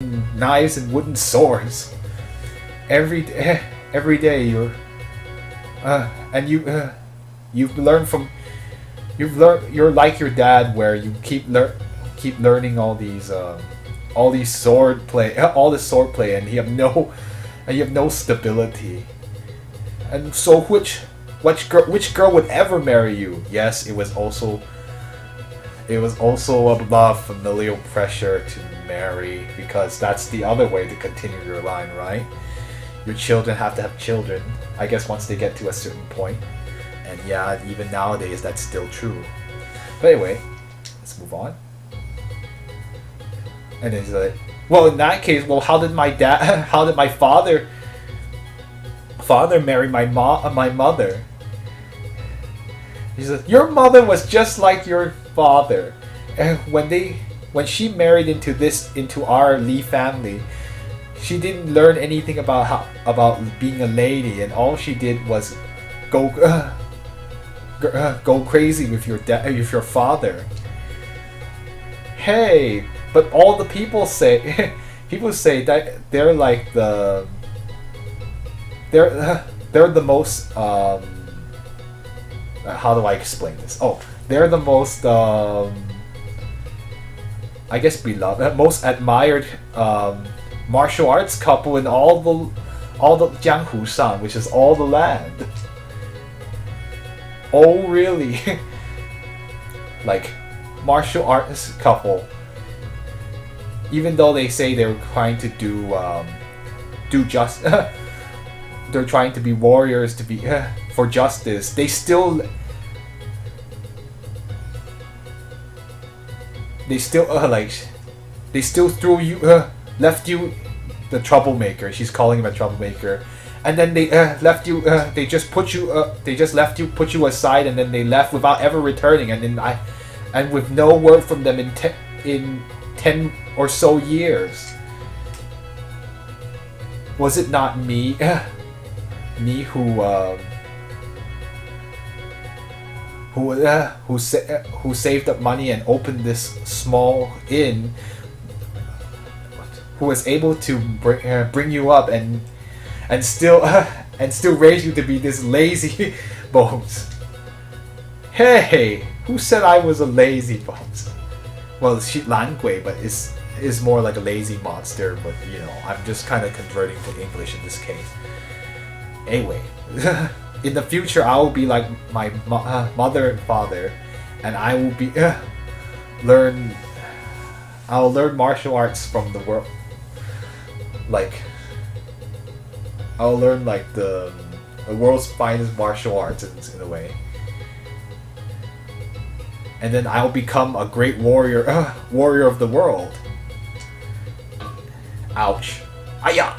knives and wooden swords. Every day and you've learned from you're like your dad, where you keep learning all these sword play all this sword play, and you have no stability. And so which girl would ever marry you? Yes, it was also a lot of familial pressure to marry, because that's the other way to continue your line, right? Your children have to have children, I guess, once they get to a certain point. And yeah, even nowadays that's still true. But anyway, let's move on. And then he's like, well, in that case, well, how did my father marry my mother? He says, your mother was just like your father. And when she married into our Lee family, she didn't learn anything about being a lady, and all she did was go crazy with your father. Hey, but all the people say that they're like they're the most how do I explain this? Oh, they're the most I guess beloved, most admired martial arts couple in all the Jianghu Shan, which is all the land. Oh really? Like, martial arts couple. Even though they say they're trying to do just they're trying to be warriors to be for justice, they still threw you left you the troublemaker. She's calling him a troublemaker, and then they left you. They just put you aside, and then they left without ever returning. And with no word from them in 10 or so years. Was it not me who saved up money and opened this small inn, who was able to bring you up and still raise you to be this lazy bones? Hey, who said I was a lazy bones? Well, she Langui, but is more like a lazy monster. But you know, I'm just kind of converting to English in this case. Anyway, in the future, I will be like my mother and father, and I will be I'll learn martial arts from the world. Like, I'll learn like the world's finest martial arts in a way. And then I'll become a great warrior of the world. Ouch. Aya!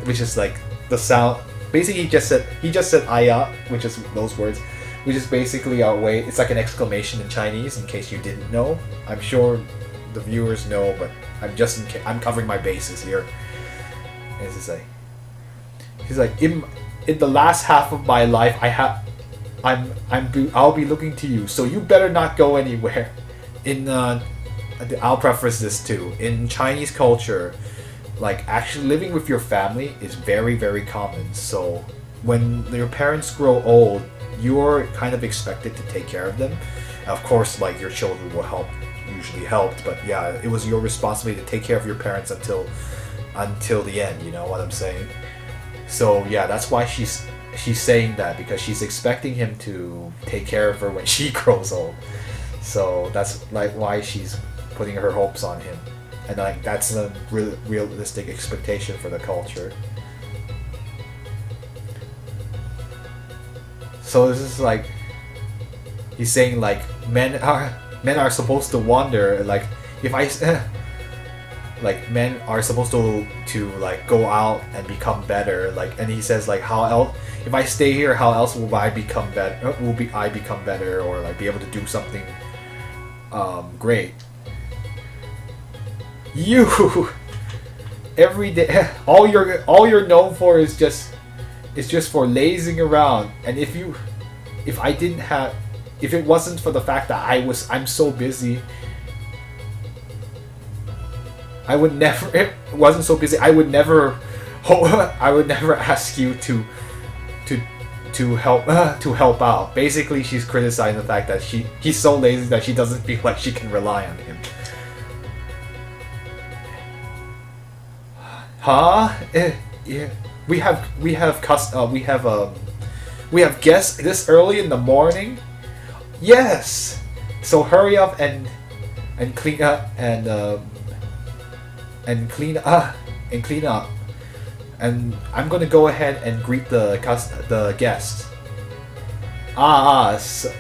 Which is like the sound. Basically, he just said aya, which is those words, which is basically our way. It's like an exclamation in Chinese, in case you didn't know. I'm sure the viewers know, but I'm covering my bases here. And he's like, in the last half of my life, I'll be looking to you, so you better not go anywhere. I'll preface this too. In Chinese culture, like, actually living with your family is very, very common. So when your parents grow old, you're kind of expected to take care of them. Of course, like, your children will usually helped, but yeah, it was your responsibility to take care of your parents until the end. You know what I'm saying? So yeah, that's why she's saying that, because she's expecting him to take care of her when she grows old. So that's like why she's putting her hopes on him, and like that's a realistic expectation for the culture. So this is like, he's saying like men are supposed to wander, like if I like men are supposed to like go out and become better, like, and he says like, how else, if I stay here, how else will I become better? I become better, or like be able to do something great? You every day, all you're known for is just for lazing around. And if it wasn't for the fact that I'm so busy, I would never. It wasn't so busy. I would never. I would never ask you to help out. Basically, she's criticizing the fact that he's so lazy that she doesn't feel like she can rely on him. Huh? Yeah. We have guests this early in the morning. Yes. So hurry up and clean up and clean up. And I'm gonna go ahead and greet the guests. So,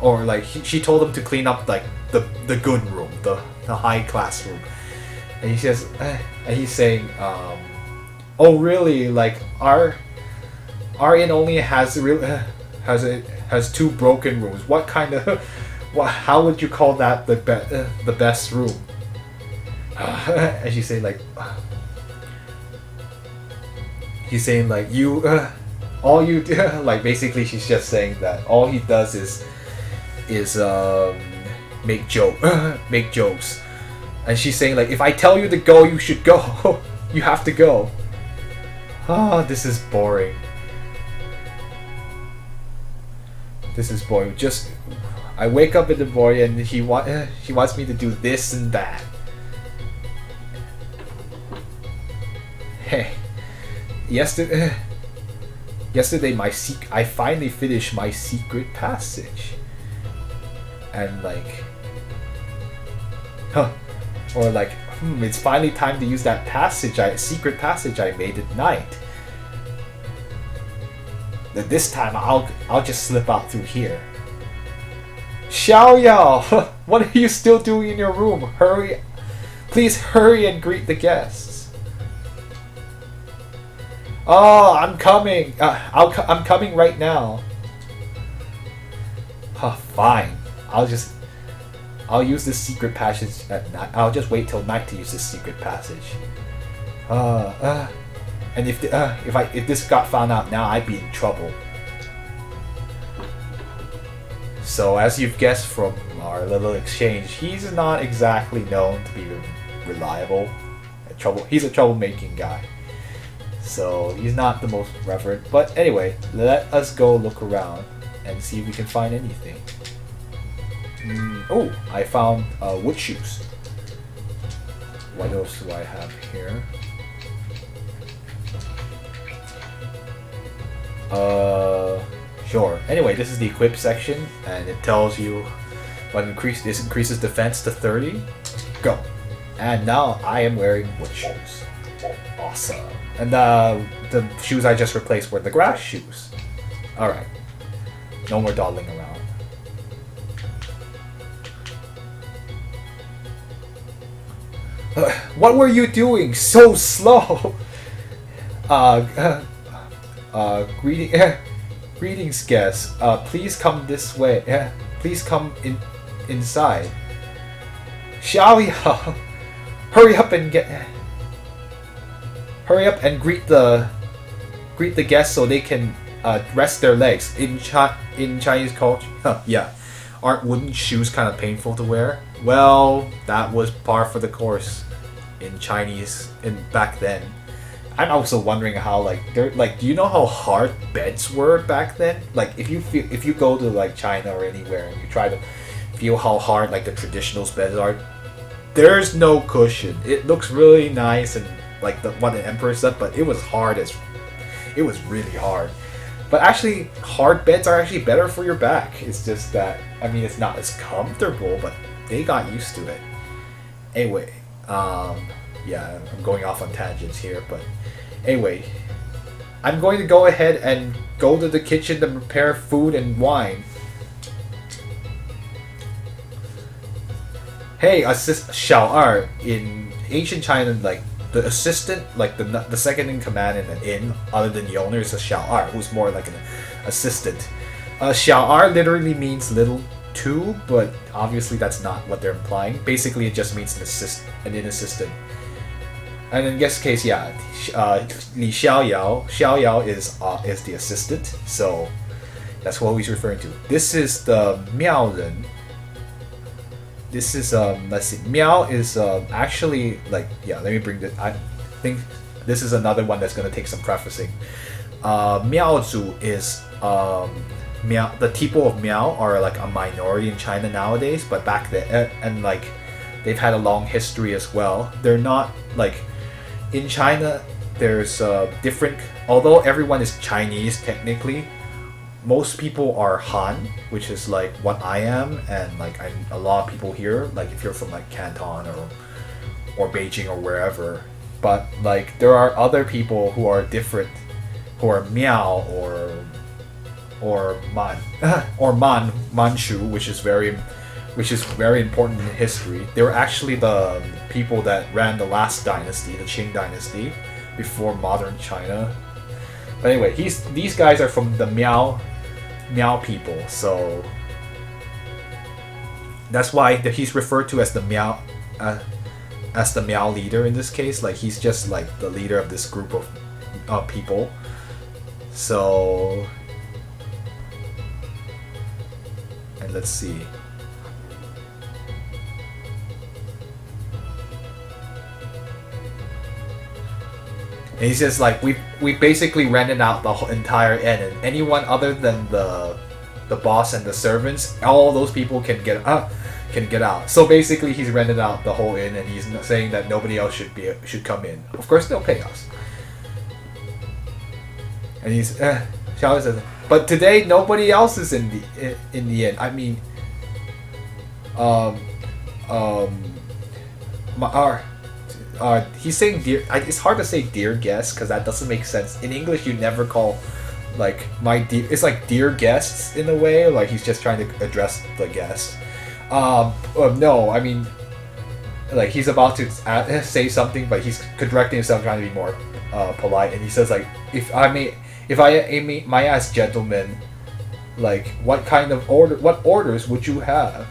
or like she told him to clean up like the good room, the high class room, and he says, and he's saying, oh really? Like our inn only has two broken rooms. What kind of how would you call that the best room? And she's saying like, he's saying like you, all you do, like basically she's just saying that all he does is make jokes, and she's saying like, if I tell you to go, you should go. You have to go. This is boring. Just I wake up in the morning and she wants me to do this and that. Hey, yesterday I finally finished my secret passage, and like, or like, it's finally time to use that secret passage I made at night. That this time I'll just slip out through here. Xiaoyao, what are you still doing in your room? Please hurry and greet the guests. Oh, I'm coming. I'm coming right now. Fine. I'll use this secret passage at night. I'll just wait till night to use this secret passage. And if this got found out now, I'd be in trouble. So as you've guessed from our little exchange, he's not exactly known to be reliable. He's a troublemaking guy. So he's not the most reverent. But anyway, let us go look around and see if we can find anything. Oh, I found wood shoes. What else do I have here? Sure. Anyway, this is the equip section, and it tells you this increases defense to 30. Go. And now I am wearing wood shoes. Awesome. And the shoes I just replaced were the grass shoes. Alright. No more dawdling around. What were you doing? So slow! Greetings, guests. Please come this way. Please come inside. Xiaoyao, hurry up and greet the guests so they can rest their legs. In Chinese culture, yeah, aren't wooden shoes kind of painful to wear? Well, that was par for the course in Chinese back then. I'm also wondering how do you know how hard beds were back then? Like if you go to like China or anywhere and you try to feel how hard like the traditional beds are, there's no cushion. It looks really nice and like what the emperor said, but it was really hard. But actually, hard beds are actually better for your back. It's just that, I mean, it's not as comfortable, but they got used to it. Anyway, yeah, I'm going off on tangents here, but anyway, I'm going to go ahead and go to the kitchen to prepare food and wine. Hey, Xiaoyao, in ancient China, like the assistant, like the second in command in an inn, other than the owner, is a Xiaoyao, who's more like an assistant. Xiaoyao literally means little too, but obviously that's not what they're implying. Basically, it just means an assistant. And in this case, yeah, Li Xiaoyao is the assistant, so that's what he's referring to. This is the Miao Ren. this is let's see, Miao is actually like, yeah. Let me bring this. I think this is another one that's gonna take some prefacing. Miaozu is Miao. The people of Miao are like a minority in China nowadays, but back then and like they've had a long history as well. They're not like in China. There's different. Although everyone is Chinese technically, most people are Han, which is like what I am, and like a lot of people here, like if you're from like Canton or Beijing or wherever. But like there are other people who are different, who are Miao or Man or Manchu, which is very important in history. They were actually the people that ran the last dynasty, the Qing dynasty, before modern China. But anyway, these guys are from the Miao people, so that's why he's referred to as the Miao leader in this case. Like he's just like the leader of this group of people. So, and let's see. And he says like we basically rented out the whole entire inn, and anyone other than the boss and the servants, all those people can get out. So basically, he's rented out the whole inn, and he's saying that nobody else should come in. Of course, they'll pay us. And he's Xiaoyao says, but today nobody else is in the inn. I mean, he's saying dear. It's hard to say dear guests because that doesn't make sense. In English, you never call like my dear. It's like dear guests in a way. Like he's just trying to address the guests. No, I mean, like he's about to say something, but he's correcting himself, trying to be more polite. And he says like, if I may ask, gentlemen, like what orders would you have?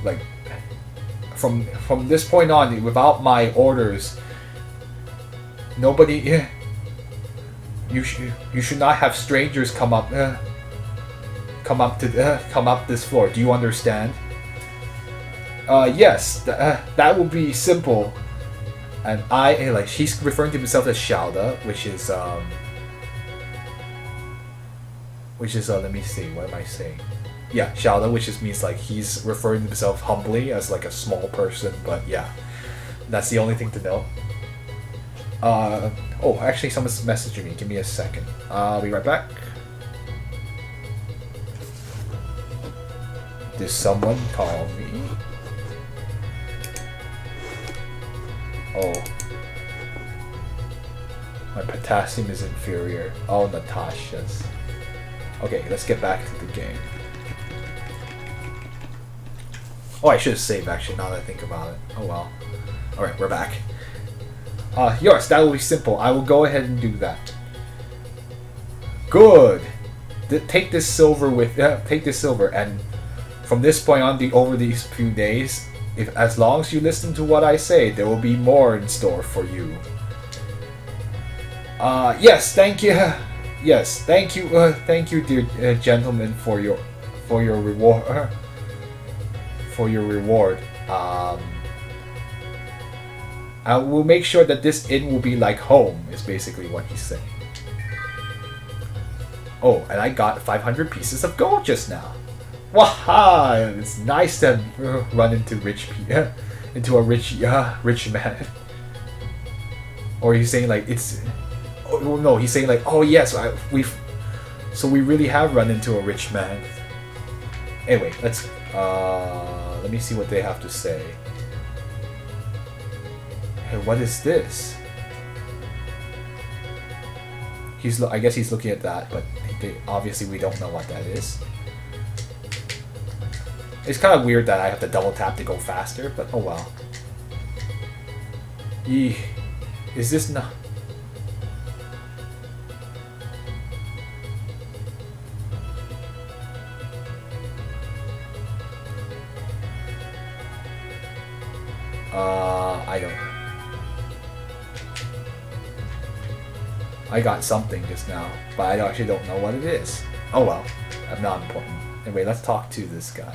Like. From this point on, without my orders, nobody. You should not have strangers come up this floor. Do you understand? Yes, that will be simple. And he's referring to himself as Xiaoda, which is let me see, what am I saying? Yeah, Xiaoda, which just means like he's referring to himself humbly as like a small person, but yeah, that's the only thing to know. Oh, actually, someone's messaging me. Give me a second. I'll be right back. Did someone call me? Oh, my potassium is inferior. Oh, Natasha's. Okay, let's get back to the game. Oh, I should have saved actually, now that I think about it. Oh well. Alright, we're back. Yes, that will be simple. I will go ahead and do that. Good! Take this silver and from this point on, over these few days, as long as you listen to what I say, there will be more in store for you. Yes, thank you. Yes, thank you, dear gentlemen, for your reward. For your reward. I will make sure that this inn will be like home, is basically what he's saying. Oh, and I got 500 pieces of gold just now. Waha! It's nice to run into a rich man. Or he's saying like it's. Oh no, he's saying like, oh yes, so we really have run into a rich man. Anyway, let me see what they have to say. Hey, what is this? I guess he's looking at that, but obviously we don't know what that is. It's kind of weird that I have to double tap to go faster, but oh well. Is this not? I don't know. I got something just now, but I actually don't know what it is. Oh well, I'm not important. Anyway, let's talk to this guy.